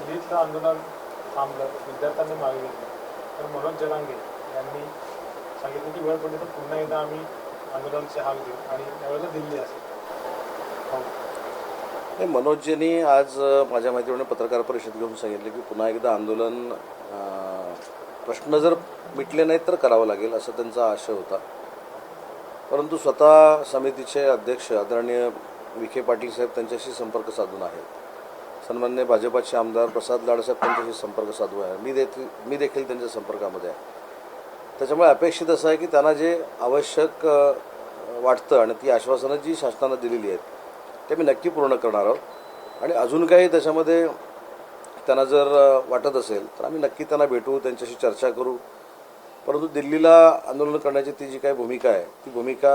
दिल्लीतलं आंदोलन थांबलं, विद्यार्थ्यांनी मागे घेतलं, तर मनोज जरांगे यांनी सांगितलं की वेळ पडली तर पुन्हा एकदा आम्ही आंदोलनाची हाक देऊ आणि त्यावेळेला दिल्ली असेल. नाही, मनोजजींनी आज माझ्या माहितीप्रमाणे पत्रकार परिषद घेऊन सांगितले की पुन्हा एकदा आंदोलन प्रश्न जर मिटले नाहीत तर करावं लागेल असं त्यांचा आशय होता. परंतु स्वतः समितीचे अध्यक्ष आदरणीय विखे पाटील साहेब त्यांच्याशी संपर्क साधून आहेत. सन्माननीय भाजपाचे आमदार प्रसाद लाडसाहेब त्यांच्याशी संपर्क साधू आहे. मी देखील त्यांच्या संपर्कामध्ये आहे. त्याच्यामुळे अपेक्षित असं आहे की त्यांना जे आवश्यक वाटतं आणि ती आश्वासनं जी शासनानं दिलेली आहेत ते मी नक्की पूर्ण करणार आहोत. आणि अजून काही त्याच्यामध्ये त्यांना जर वाटत असेल तर आम्ही नक्की त्यांना भेटू, त्यांच्याशी चर्चा करू. परंतु दिल्लीला आंदोलन करण्याची ती जी काही भूमिका आहे ती भूमिका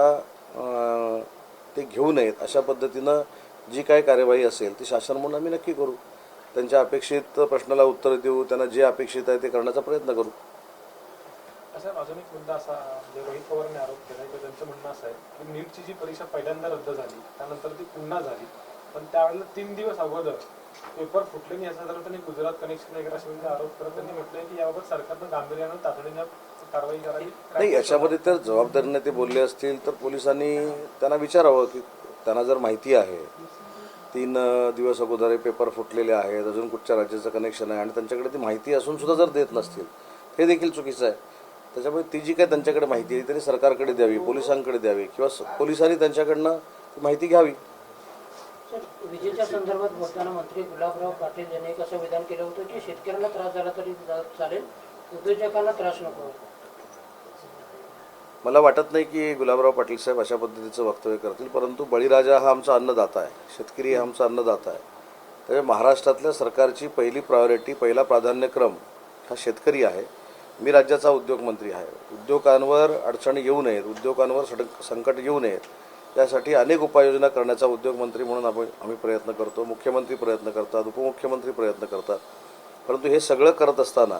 ते घेऊ नयेत अशा पद्धतीनं जी काही कार्यवाही असेल ती शासन म्हणून आम्ही नक्की करू. त्यांच्या अपेक्षित प्रश्नाला उत्तर देऊ, त्यांना जे अपेक्षित आहे ते करण्याचा प्रयत्न करू. साहेब, अजून एक मुद्दा असा रोहित पवारांनी आरोप केला की त्यांचं म्हणणं असं आहे की नीटची जी परीक्षा पहिल्यांदा रद्द झाली त्यानंतर ती पुन्हा झाली, पण त्यावेळेला 3 दिवस अगोदर पेपर फुटले नाही याचा त्यांनी गुजरात कनेक्शन वगैरे असे आरोप करत त्यांनी म्हटलंय की याबाबत सरकारनं गांभीर्यानं तातडीनं कारवाई करावी. नाही, याच्यामध्ये तर जबाबदारीने ते बोलले असतील तर पोलिसांनी त्यांना विचारावं की त्यांना जर माहिती आहे 3 दिवस अगोदर पेपर फुटलेले आहेत, अजून कुठच्या राज्याचं कनेक्शन आहे आणि त्यांच्याकडे ती माहिती असून सुद्धा जर देत नसतील हे देखील चुकीचं आहे. त्याच्यामुळे ती जी काही त्यांच्याकडे माहिती आहे तरी सरकारकडे द्यावी, पोलिसांकडे द्यावी किंवा पोलिसांनी त्यांच्याकडनं ती माहिती घ्यावी. विजेच्या संदर्भात बोलताना मंत्री गुलाबराव पाटील यांनी एक असं विधान केलं होतं की शेतकऱ्यांना त्रास झाला तरी चालेल, उद्योजकांना त्रास नको. मला वाटत नाही की गुलाबराव पाटील साहेब अशा पद्धतीचं वक्तव्य करतील. परंतु बळीराजा हा आमचा अन्नदाता आहे, शेतकरी हा आमचा अन्नदाता आहे. त्यामुळे महाराष्ट्रातल्या सरकारची पहिली प्रायोरिटी, पहिला प्राधान्यक्रम हा शेतकरी आहे. मी राज्याचा उद्योगमंत्री आहे. उद्योगांवर अडचणी येऊ नयेत, उद्योगांवर संकट येऊ नयेत यासाठी अनेक उपाययोजना करण्याचा उद्योगमंत्री म्हणून आम्ही प्रयत्न करतो. मुख्यमंत्री प्रयत्न करतात, उपमुख्यमंत्री प्रयत्न करतात. परंतु हे सगळं करत असताना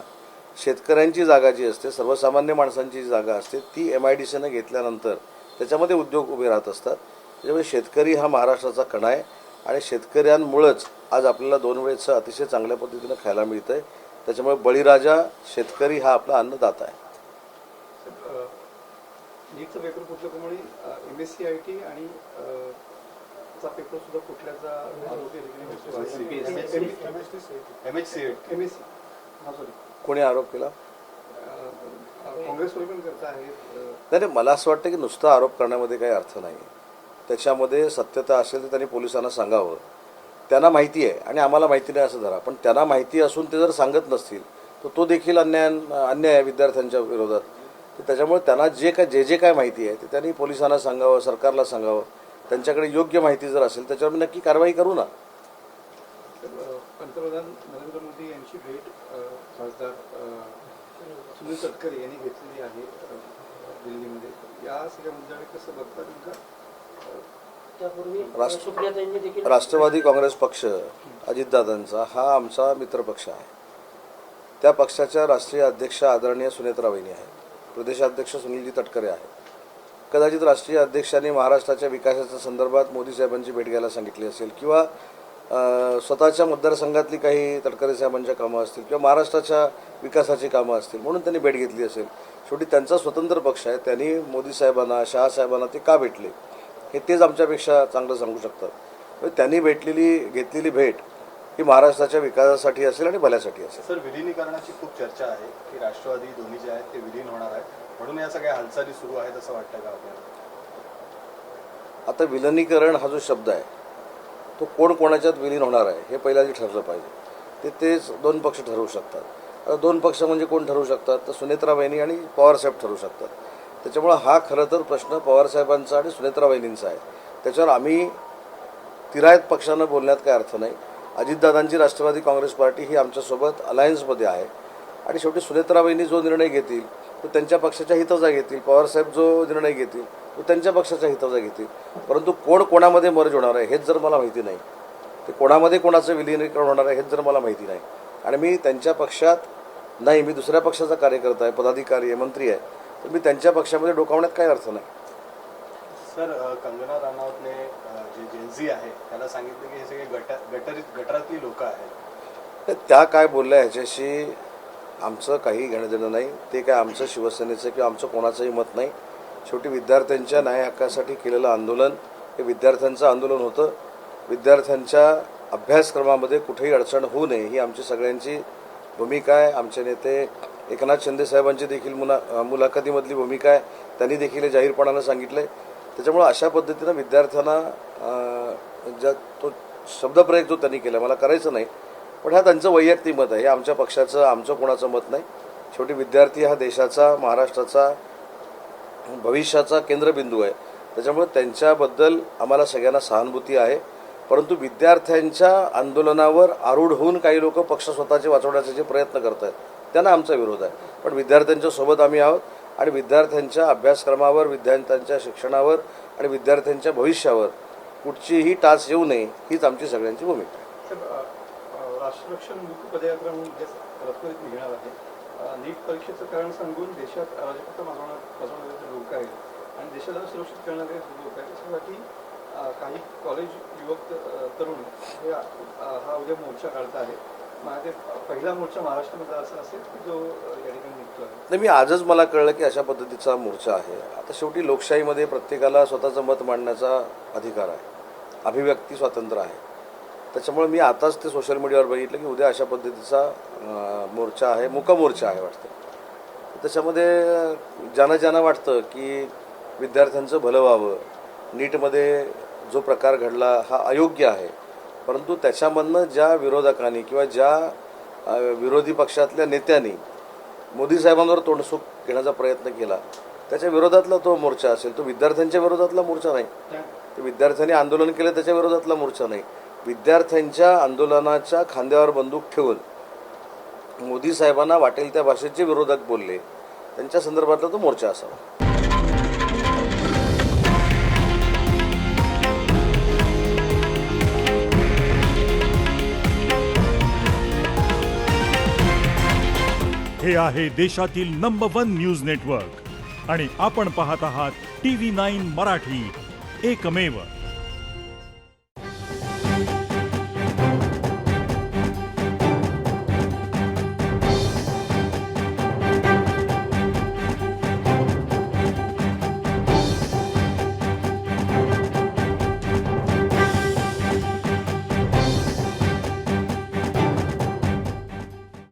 शेतकऱ्यांची जागा जी असते, सर्वसामान्य माणसांची जी जागा असते ती MIDCनं घेतल्यानंतर त्याच्यामध्ये उद्योग उभे राहत असतात. त्याच्यामुळे शेतकरी हा महाराष्ट्राचा कणा आहे आणि शेतकऱ्यांमुळंच आज आपल्याला 2 वेळेचं अतिशय चांगल्या पद्धतीनं खायला मिळतं आहे. त्याच्यामुळे बळीराजा शेतकरी हा आपला अन्नदाता आहे. नीटचं पेपर फुटल्याप्रमाणे MSCIT आणि चा पेपर सुद्धा फुटल्याचा आरोप कोणी आरोप केला? काँग्रेस पण करता आहेत. नाही, मला असं वाटतं की नुसतं आरोप करण्यामध्ये काही अर्थ नाही. त्याच्यामध्ये सत्यता असेल तर त्यांनी पोलिसांना सांगावं. त्यांना माहिती आहे आणि आम्हाला माहिती नाही असं धरा, पण त्यांना माहिती असून ते जर सांगत नसतील तर तो देखील अन्याय आहे विद्यार्थ्यांच्या विरोधात. तर त्याच्यामुळे त्यांना जे काय माहिती आहे ते त्यांनी पोलिसांना सांगावं, सरकारला सांगावं. त्यांच्याकडे योग्य माहिती जर असेल त्याच्यावर नक्की कारवाई करू ना. पंतप्रधान नरेंद्र मोदी यांची भेट खासदार सुनील तटकरे यांनी घेतलेली आहे दिल्लीमध्ये. या सगळ्या मुद्द्याकडे कसं बघता नेमका? राष्ट्रवादी काँग्रेस पक्ष अजितदादांचा हा आमचा मित्रपक्ष आहे. त्या पक्षाच्या राष्ट्रीय अध्यक्ष आदरणीय सुनेत्रा वहिनी आहेत, प्रदेशाध्यक्ष सुनीलजी तटकरे आहेत. कदाचित राष्ट्रीय अध्यक्षांनी महाराष्ट्राच्या विकासाच्या संदर्भात मोदी साहेबांची भेट घ्यायला सांगितली असेल किंवा स्वतःच्या मतदारसंघातली काही तटकरे साहेबांच्या कामं असतील किंवा महाराष्ट्राच्या विकासाची कामं असतील म्हणून त्यांनी भेट घेतली असेल. शेवटी त्यांचा स्वतंत्र पक्ष आहे. त्यांनी मोदी साहेबांना, शहा साहेबांना ते का भेटले हे तेच आमच्यापेक्षा चांगलं सांगू शकतात. त्यांनी घेतलेली भेट ही महाराष्ट्राच्या विकासासाठी असेल आणि भल्यासाठी असेल. सर, विलिनीकरणाची खूप चर्चा आहे की राष्ट्रवादी दोन्ही जे आहेत ते विलीन होणार आहेत, म्हणून या सगळ्या हालचाली सुरू आहेत असं वाटतं का आपल्याला? आता विलिनीकरण हा जो शब्द आहे तो कोणाच्यात विलीन होणार आहे हे पहिल्या आधी ठरलं पाहिजे. तेच 2 पक्ष ठरवू शकतात. आता 2 पक्ष म्हणजे कोण ठरवू शकतात? तर सुनेत्रा वहिनी आणि पवारसाहेब ठरवू शकतात. त्याच्यामुळं हा खरं तर प्रश्न पवारसाहेबांचा आणि सुनेत्रा वहिनींचा आहे. त्याच्यावर आम्ही तिरायत पक्षानं बोलण्यात काही अर्थ नाही. अजितदादांची राष्ट्रवादी काँग्रेस पार्टी ही आमच्यासोबत अलायन्समध्ये आहे आणि शेवटी सुनेत्रा वहिनी जो निर्णय घेतील तो त्यांच्या पक्षाच्या हिताचा घेतील, पवारसाहेब जो निर्णय घेतील तो त्यांच्या पक्षाच्या हिताचा घेतील. परंतु कोणामध्ये मर्ज होणार आहे हेच जर मला माहिती नाही, ते कोणामध्ये कोणाचं विलिनीकरण होणार आहे हेच जर मला माहिती नाही आणि मी त्यांच्या पक्षात नाही, मी दुसऱ्या पक्षाचा कार्यकर्ता आहे, पदाधिकारी आहे, मंत्री आहे, तर मी त्यांच्या पक्षामध्ये डोकावण्यात काही अर्थ नाही. सर, कंगना राणावतने जे जेनझी आहे त्याला सांगितलं की हे सगळे गटारातली लोक आहेत त्या काय बोलल्या ह्याच्याशी आमचं काही घेणं देणं नाही. ते काय आमचं शिवसेनेचं किंवा आमचं कोणाचंही मत नाही. शेवटी विद्यार्थ्यांच्या न्याय हक्कासाठी केलेलं आंदोलन हे विद्यार्थ्यांचं आंदोलन होतं. विद्यार्थ्यांच्या अभ्यासक्रमामध्ये कुठेही अडचण होऊ नये ही आमची सगळ्यांची भूमिका आहे. आमचे नेते एकनाथ शिंदे साहेबांची देखील मुलाखतीमधली भूमिका आहे. त्यांनी देखील हे जाहीरपणानं सांगितलं आहे. त्याच्यामुळं अशा पद्धतीनं विद्यार्थ्यांना तो शब्दप्रयोग जो त्यांनी केला मला करायचं नाही, पण हा त्यांचं वैयक्तिक मत आहे. हे आमच्या पक्षाचं आमचं कोणाचं मत नाही. शेवटी विद्यार्थी हा देशाचा महाराष्ट्राचा भविष्याचा केंद्रबिंदू आहे. त्याच्यामुळे त्यांच्याबद्दल आम्हाला सगळ्यांना सहानुभूती आहे. परंतु विद्यार्थ्यांच्या आंदोलनावर आरूढ होऊन काही लोक पक्ष स्वतःचे वाचवण्याचे जे प्रयत्न करत आहेत त्यांना आमचा विरोध आहे. पण विद्यार्थ्यांच्या सोबत आम्ही आहोत आणि विद्यार्थ्यांच्या अभ्यासक्रमावर, विद्यार्थ्यांच्या शिक्षणावर आणि विद्यार्थ्यांच्या भविष्यावर कुठचीही टाच येऊ नये हीच आमची सगळ्यांची भूमिका आहे. राष्ट्ररक्षण मूक पदयात्रा म्हणून रत्नागिरीत निघणार आहे. नीट परीक्षेचं कारण सांगून देशात अराजकता माजवणारे लोक आहेत आणि देशाला सुरक्षित करणारे लोक आहेत. त्याच्यासाठी काही कॉलेज युवक तरुण हे हा उद्या मोर्चा काढत आहेत. माझे पहिला मोर्चा महाराष्ट्रामध्ये असा असेल की जो या ठिकाणी निघतो आहे. नाही, मी आजच मला कळलं की अशा पद्धतीचा मोर्चा आहे. आता शेवटी लोकशाहीमध्ये प्रत्येकाला स्वतःचं मत मांडण्याचा अधिकार आहे, अभिव्यक्ती स्वातंत्र्य आहे. त्याच्यामुळे मी आताच ते सोशल मीडियावर बघितलं की उद्या अशा पद्धतीचा मोर्चा आहे, मुका मोर्चा आहे वाटतं. त्याच्यामध्ये ज्यांना वाटतं की विद्यार्थ्यांचं भलं व्हावं, नीटमध्ये जो प्रकार घडला हा अयोग्य आहे, परंतु त्याच्यामधनं ज्या विरोधकांनी किंवा ज्या विरोधी पक्षातल्या नेत्यांनी मोदी साहेबांवर तोंडसूक घेण्याचा प्रयत्न केला त्याच्या विरोधातला तो मोर्चा असेल. तो विद्यार्थ्यांच्या विरोधातला मोर्चा नाही. ते विद्यार्थ्यांनी आंदोलन केलं त्याच्या विरोधातला मोर्चा नाही. विद्यार्थ्यांच्या आंदोलनाच्या खांद्यावर बंदूक ठेवून मोदी साहेबांना वाटेल त्या भाषेत जे विरोधक बोलले त्यांच्या संदर्भातला तो मोर्चा असावा. हे आहे देशातील नंबर 1 न्यूज नेटवर्क आणि आपण पाहत आहात TV9 मराठी, एकमेव.